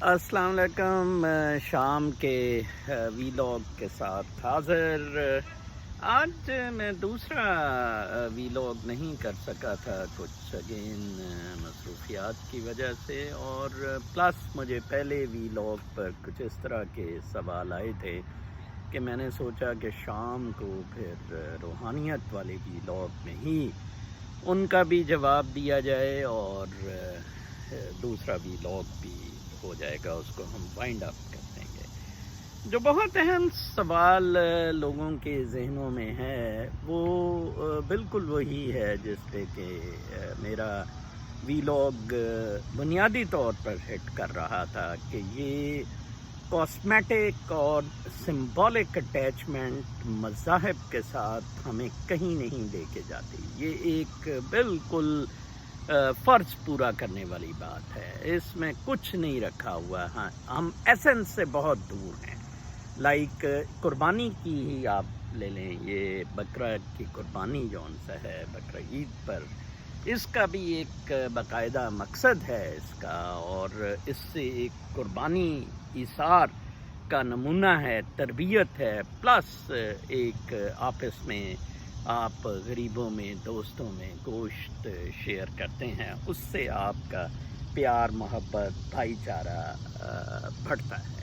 السلام علیکم، شام کے ویلاگ کے ساتھ حاضر۔ آج میں دوسرا ویلاگ نہیں کر سکا تھا، کچھ اگین مصروفیات کی وجہ سے، اور پلس مجھے پہلے ویلاگ پر کچھ اس طرح کے سوال آئے تھے کہ میں نے سوچا کہ شام کو پھر روحانیت والے ویلاگ میں ہی ان کا بھی جواب دیا جائے، اور دوسرا ویلاگ بھی ہو جائے گا، اس کو ہم وائنڈ اپ کر دیں گے۔ جو بہت اہم سوال لوگوں کے ذہنوں میں ہے وہ بالکل وہی ہے جس پہ کہ میرا ویلاگ بنیادی طور پر ہٹ کر رہا تھا، کہ یہ کاسمیٹک اور سمبولک اٹیچمنٹ مذاہب کے ساتھ ہمیں کہیں نہیں لے کے جاتی۔ یہ ایک بالکل فرض پورا کرنے والی بات ہے، اس میں کچھ نہیں رکھا ہوا، ہاں ہم ایسنس سے بہت دور ہیں۔ لائک قربانی کی ہی آپ لے لیں، یہ بکرا کی قربانی جون سا ہے بقرہ عید پر، اس کا بھی ایک باقاعدہ مقصد ہے اس کا، اور اس سے ایک قربانی ایثار کا نمونہ ہے، تربیت ہے، پلس ایک آپس میں آپ غریبوں میں، دوستوں میں گوشت شیئر کرتے ہیں، اس سے آپ کا پیار، محبت، بھائی چارہ بڑھتا ہے۔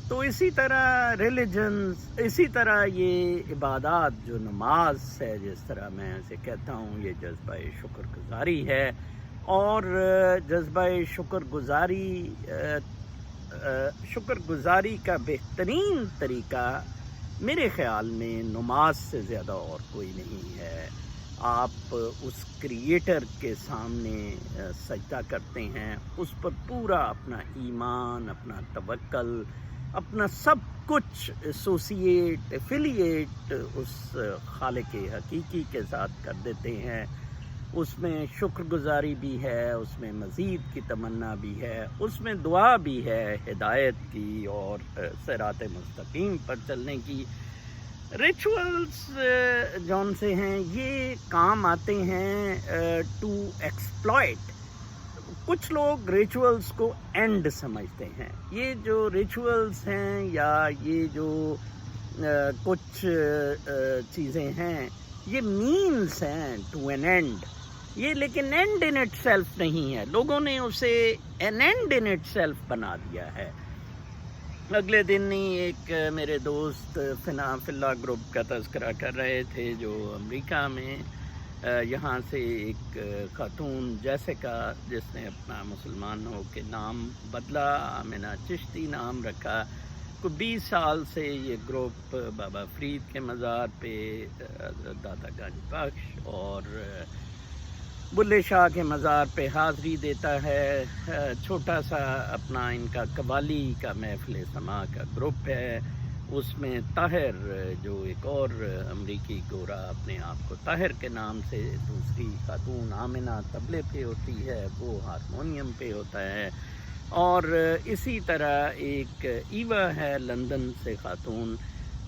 تو اسی طرح ریلیجنز، اسی طرح یہ عبادات جو نماز ہے، جس طرح میں اسے کہتا ہوں، یہ جذبہ شکر گزاری ہے، اور جذبہ شکر گزاری کا بہترین طریقہ میرے خیال میں نماز سے زیادہ اور کوئی نہیں ہے۔ آپ اس کریٹر کے سامنے سجدہ کرتے ہیں، اس پر پورا اپنا ایمان، اپنا توکل، اپنا سب کچھ ایفیلیٹ اس خالق حقیقی کے ساتھ کر دیتے ہیں۔ اس میں شکر گزاری بھی ہے، اس میں مزید کی تمنا بھی ہے، اس میں دعا بھی ہے ہدایت کی اور صراط مستقیم پر چلنے کی۔ ریچولز جون سے ہیں، یہ کام آتے ہیں ٹو ایکسپلائٹ۔ کچھ لوگ ریچولز کو اینڈ سمجھتے ہیں۔ یہ جو ریچولز ہیں یا یہ جو کچھ چیزیں ہیں، یہ مینز ہیں ٹو این اینڈ، یہ لیکن اینڈ ان اٹ سیلف نہیں ہے۔ لوگوں نے اسے an end in itself بنا دیا ہے۔ اگلے دن ہی ایک میرے دوست فلا گروپ کا تذکرہ کر رہے تھے، جو امریکہ میں یہاں سے ایک خاتون جیسیکا، جس نے اپنا مسلمان ہو کے نام بدلا، آمنہ چشتی نام رکھا، کو 20 سال سے یہ گروپ بابا فرید کے مزار پہ، داتا گنج بخش اور بلے شاہ کے مزار پہ حاضری دیتا ہے۔ چھوٹا سا اپنا ان کا قوالی کا محفل سماع کا گروپ ہے، اس میں طاہر، جو ایک اور امریکی گورا اپنے آپ کو طاہر کے نام سے، دوسری خاتون آمنہ طبلے پہ ہوتی ہے، وہ ہارمونیم پہ ہوتا ہے، اور اسی طرح ایک ایوا ہے لندن سے خاتون،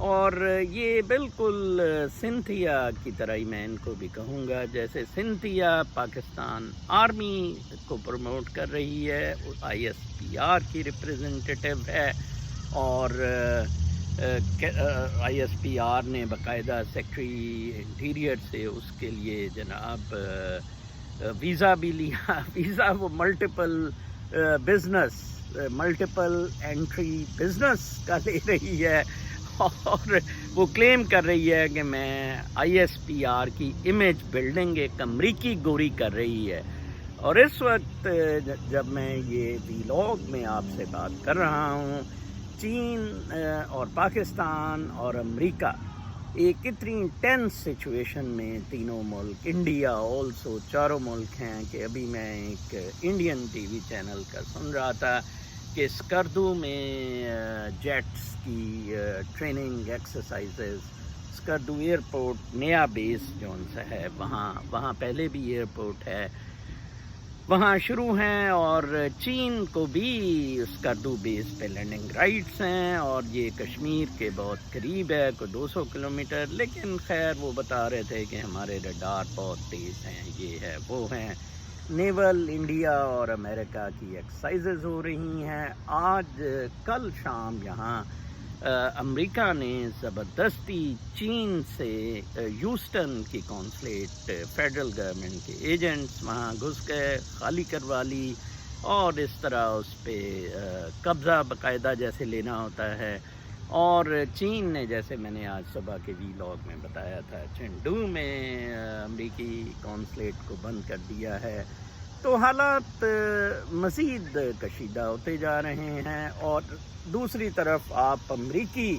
اور یہ بالکل سنتھیا کی طرح ہی میں ان کو بھی کہوں گا، جیسے سنتھیا پاکستان آرمی کو پروموٹ کر رہی ہے، آئی ایس پی آر کی ریپریزنٹیٹیو ہے، اور آئی ایس پی آر نے باقاعدہ سیکٹری انٹیریئر سے اس کے لیے جناب ویزا بھی لیا۔ ویزا وہ ملٹیپل انٹری بزنس کا لے رہی ہے، اور وہ کلیم کر رہی ہے کہ میں آئی ایس پی آر کی امیج بلڈنگ ایک امریکی گوری کر رہی ہے۔ اور اس وقت جب میں یہ ویلاگ میں آپ سے بات کر رہا ہوں، چین اور پاکستان اور امریکہ ایک اتنی ٹینس سچویشن میں، تینوں ملک، انڈیا آلسو، چاروں ملک ہیں، کہ ابھی میں ایک انڈین ٹی وی چینل کا سن رہا تھا کہ اسکردو میں جیٹس کی ٹریننگ ایکسرسائزز، اسکردو ایئرپورٹ نیا بیس جون سا ہے، وہاں پہلے بھی ایئرپورٹ ہے، وہاں شروع ہیں، اور چین کو بھی اسکردو بیس پہ لینڈنگ رائٹس ہیں، اور یہ کشمیر کے بہت قریب ہے، کوئی 200 کلومیٹر، لیکن خیر وہ بتا رہے تھے کہ ہمارے ریڈار بہت تیز ہیں، یہ ہے وہ ہیں۔ نیول انڈیا اور امریکہ کی ایکسرسائزز ہو رہی ہیں. آج کل شام یہاں امریکہ نے زبردستی چین سے ہیوسٹن کی کونسلیٹ فیڈرل گورنمنٹ کے ایجنٹس وہاں گھس گئے, خالی کروا لی, اور اس طرح اس پہ قبضہ باقاعدہ جیسے لینا ہوتا ہے. اور چین نے, جیسے میں نے آج صبح کے وی لاگ میں بتایا تھا, چنڈو میں امریکی کونسلیٹ کو بند کر دیا ہے. تو حالات مزید کشیدہ ہوتے جا رہے ہیں. اور دوسری طرف آپ امریکی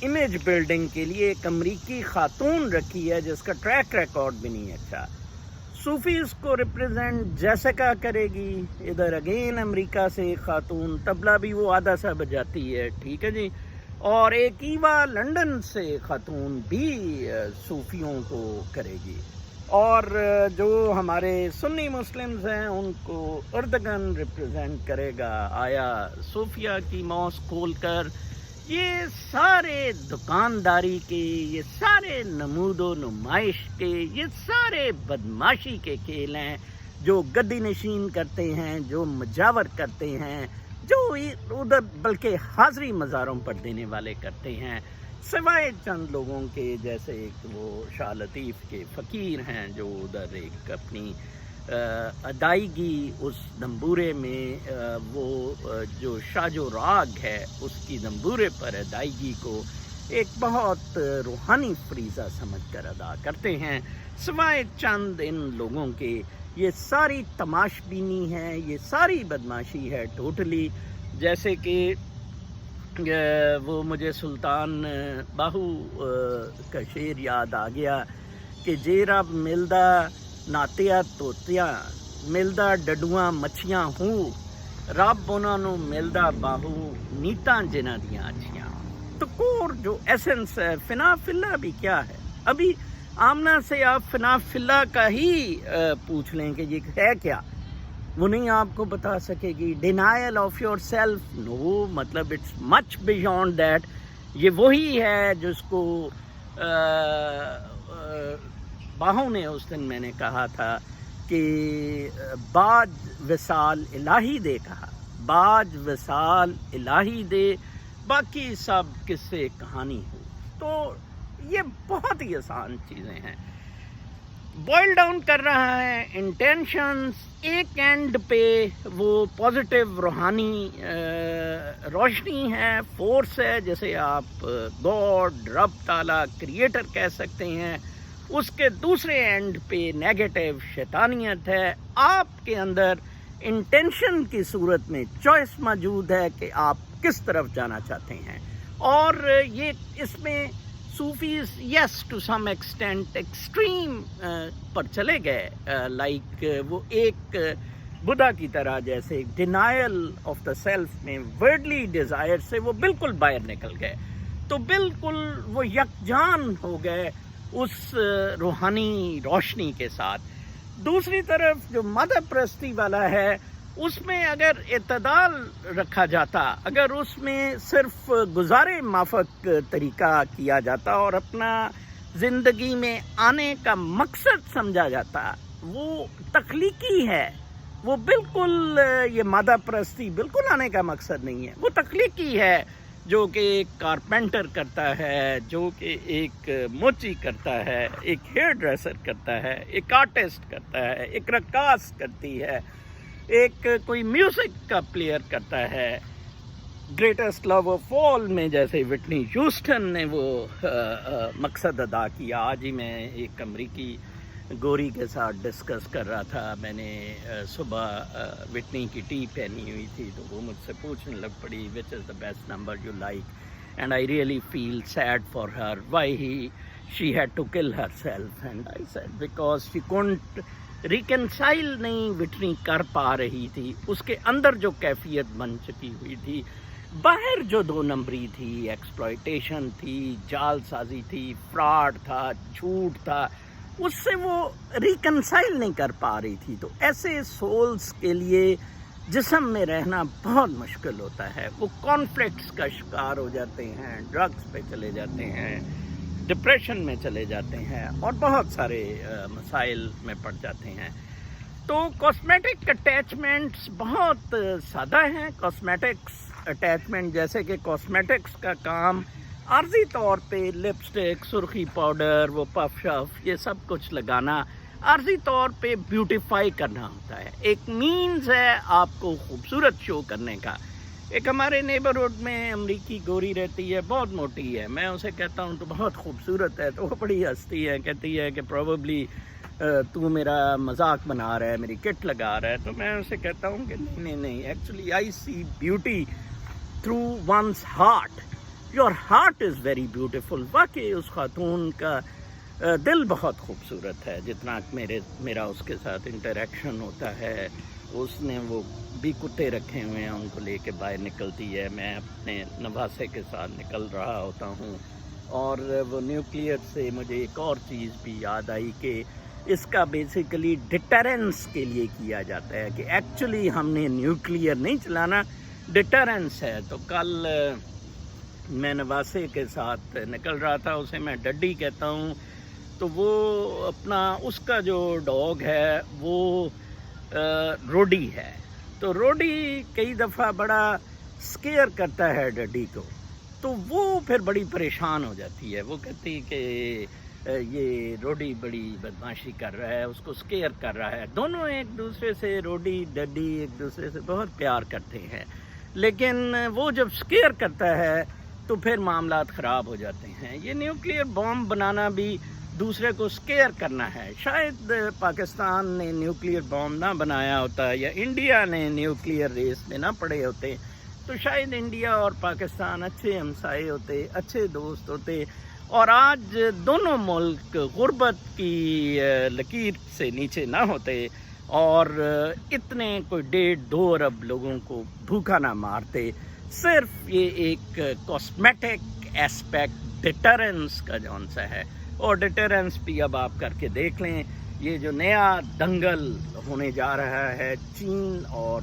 امیج بلڈنگ کے لیے ایک امریکی خاتون رکھی ہے جس کا ٹریک ریکارڈ بھی نہیں اچھا. صوفیز کو ریپرزینٹ جیسیکا کرے گی, ادھر اگین امریکہ سے ایک خاتون, طبلہ بھی وہ آدھا سا بجاتی ہے, ٹھیک ہے جی. اور ایک ایوا لنڈن سے خاتون بھی صوفیوں کو کرے گی. اور جو ہمارے سنی مسلمز ہیں ان کو اردگن ریپرزینٹ کرے گا آیا صوفیہ کی موس کھول کر. یہ سارے دکانداری کے, یہ سارے نمود و نمائش کے, یہ سارے بدماشی کے کھیل ہیں جو گدی نشین کرتے ہیں, جو مجاور کرتے ہیں, جو ادھر بلکہ حاضری مزاروں پر دینے والے کرتے ہیں, سوائے چند لوگوں کے جیسے ایک وہ شاہ لطیف کے فقیر ہیں جو ادھر ایک اپنی ادائیگی اس دمبورے میں وہ جو شاجو راگ ہے اس کی دمبورے پر ادائیگی کو ایک بہت روحانی فریضہ سمجھ کر ادا کرتے ہیں. سوائے چند ان لوگوں کے یہ ساری تماش بینی ہے, یہ ساری بدماشی ہے ٹوٹلی. جیسے کہ وہ مجھے سلطان باہو کا شعر یاد آ گیا کہ جے رب ملدا ناتیا توتیاں ملدا ڈڈواں مچھیاں ہوں, رب انہاں نوں ملدا باہو نیتاں جنہاں دیاں اچھیاں. تو کور جو ایسنس ہے فنا فلا بھی کیا ہے. ابھی آمنہ سے آپ فنا فلا کا ہی پوچھ لیں کہ یہ ہے کیا, وہ نہیں آپ کو بتا سکے گی. ڈینائل آف یور سیلف, نو, مطلب اٹس مچ بیونڈ دیٹ. یہ وہی ہے جس کو باہوں نے اس دن میں نے کہا تھا کہ باج وصال الہی دے, کہا باج وصال الہی دے, باقی سب قصے کہانی ہو. تو یہ بہت ہی آسان چیزیں ہیں. بوائل ڈاؤن کر رہا ہے انٹینشنز. ایک اینڈ پہ وہ پازیٹیو روحانی روشنی ہے, فورس ہے, جیسے آپ گاڈ, رب تعالیٰ, کریٹر کہہ سکتے ہیں. اس کے دوسرے اینڈ پہ نیگیٹو شیطانیت ہے. آپ کے اندر انٹینشن کی صورت میں چوائس موجود ہے کہ آپ کس طرف جانا چاہتے ہیں. اور یہ اس میں صوفیز is to some extent extreme پر چلے گئے, لائک وہ ایک بدھا کی طرح, جیسے ڈینائل آف دا سیلف میں ورڈلی ڈیزائر سے وہ بالکل باہر نکل گئے. تو بالکل وہ یکجان ہو گئے اس روحانی روشنی کے ساتھ. دوسری طرف جو مادہ پرستی والا ہے اس میں اگر اعتدال رکھا جاتا, اگر اس میں صرف گزارے مافک طریقہ کیا جاتا اور اپنا زندگی میں آنے کا مقصد سمجھا جاتا, وہ تخلیقی ہے. وہ بالکل, یہ مادہ پرستی بالکل آنے کا مقصد نہیں ہے, وہ تخلیقی ہے, جو کہ ایک کارپینٹر کرتا ہے, جو کہ ایک موچی کرتا ہے, ایک ہیئر ڈریسر کرتا ہے, ایک آرٹسٹ کرتا ہے, ایک رقاص کرتی ہے, ایک کوئی میوزک کا پلیئر کرتا ہے. گریٹسٹ لو آف آل میں جیسے وٹنی ہیوسٹن نے وہ مقصد ادا کیا. آج ہی میں ایک امریکی گوری کے ساتھ ڈسکس کر رہا تھا. میں نے صبح وٹنی کی ٹی پہنی ہوئی تھی تو وہ مجھ سے پوچھنے لگ پڑی which is the best number you like, and I really feel sad for her why she had to kill herself. And I said because she couldn't reconcile نہیں وٹنی کر پا رہی تھی. اس کے اندر جو کیفیت بن چکی ہوئی تھی, باہر جو 2 نمبری تھی, ایکسپلائٹیشن تھی, جال سازی تھی, فراڈ تھا, جھوٹ تھا, اس سے وہ ریکنسائل نہیں کر پا رہی تھی. تو ایسے سولز کے لیے جسم میں رہنا بہت مشکل ہوتا ہے. وہ کانفلکٹس کا شکار ہو جاتے ہیں, ڈرگس پہ چلے جاتے ہیں, ڈپریشن میں چلے جاتے ہیں, اور بہت سارے مسائل میں پڑ جاتے ہیں. تو کاسمیٹک اٹیچمنٹس بہت سادہ ہیں. کاسمیٹکس اٹیچمنٹ جیسے کہ کاسمیٹکس کا کام عارضی طور پہ لپسٹک، سرخی پاؤڈر، وہ پف شف، یہ سب کچھ لگانا عارضی طور پہ بیوٹیفائی کرنا ہوتا ہے. ایک مینز ہے آپ کو خوبصورت شو کرنے کا. ایک ہمارے نیبرہڈ میں امریکی گوری رہتی ہے، بہت موٹی ہے. میں اسے کہتا ہوں تو بہت خوبصورت ہے، تو وہ بڑی ہنستی ہے، کہتی ہے کہ پروبیبلی تو میرا مذاق بنا رہا ہے، میری کٹ لگا رہا ہے. تو میں اسے کہتا ہوں کہ نہیں actually I see beauty through one's heart. Your heart is very beautiful. واقعی اس خاتون کا دل بہت خوبصورت ہے. جتنا میرا اس کے ساتھ انٹریکشن ہوتا ہے، اس نے وہ بھی کتے رکھے ہوئے ہیں، ان کو لے کے باہر نکلتی ہے. میں اپنے نواسے کے ساتھ نکل رہا ہوتا ہوں، اور وہ نیوکلیئر سے مجھے ایک اور چیز بھی یاد آئی کہ اس کا بیسیکلی ڈیٹرنس کے لیے کیا جاتا ہے، کہ ایکچولی ہم نے نیوکلیئر نہیں چلانا، ڈیٹرنس ہے. تو کل میں نواسے کے ساتھ نکل رہا تھا، اسے میں ڈڈی کہتا ہوں. تو وہ اپنا اس کا جو ڈاگ ہے وہ روڈی ہے. تو روڈی کئی دفعہ بڑا سکیئر کرتا ہے ڈڈی کو، تو وہ پھر بڑی پریشان ہو جاتی ہے. وہ کہتی کہ یہ روڈی بڑی بدماشی کر رہا ہے، اس کو سکیئر کر رہا ہے. دونوں ایک دوسرے سے، روڈی ڈڈی ایک دوسرے سے بہت پیار کرتے ہیں، لیکن وہ جب سکیئر کرتا ہے تو پھر معاملات خراب ہو جاتے ہیں. یہ نیوکلیئر بام بنانا بھی دوسرے کو سکیئر کرنا ہے. شاید پاکستان نے نیوکلیئر بام نہ بنایا ہوتا، یا انڈیا نے نیوکلیئر ریس میں نہ پڑے ہوتے، تو شاید انڈیا اور پاکستان اچھے ہمسائے ہوتے، اچھے دوست ہوتے، اور آج دونوں ملک غربت کی لکیر سے نیچے نہ ہوتے، اور اتنے کوئی 1.5-2 ارب لوگوں کو بھوکا نہ مارتے. صرف یہ ایک کاسمیٹک ایسپیکٹ ڈیٹرنس کا جون سا ہے. اور ڈیٹرنس بھی اب آپ کر کے دیکھ لیں. یہ جو نیا دنگل ہونے جا رہا ہے چین اور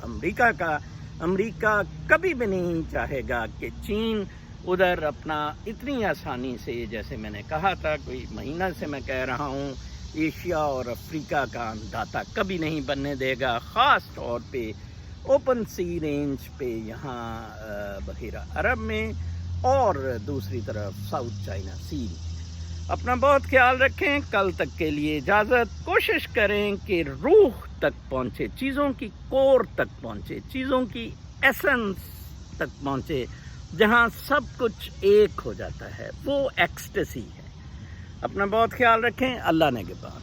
امریکہ کا، امریکہ کبھی بھی نہیں چاہے گا کہ چین ادھر اپنا اتنی آسانی سے، جیسے میں نے کہا تھا کوئی مہینہ سے میں کہہ رہا ہوں، ایشیا اور افریقہ کا انداتا کبھی نہیں بننے دے گا. خاص طور پہ اوپن سی رینج پہ یہاں بحیرہ عرب میں، اور دوسری طرف ساؤتھ چائنا سی. اپنا بہت خیال رکھیں. کل تک کے لیے اجازت. کوشش کریں کہ روح تک پہنچے، چیزوں کی کور تک پہنچے، چیزوں کی ایسنس تک پہنچے، جہاں سب کچھ ایک ہو جاتا ہے. وہ ایکسٹیسی ہے. اپنا بہت خیال رکھیں. اللہ نگہبان.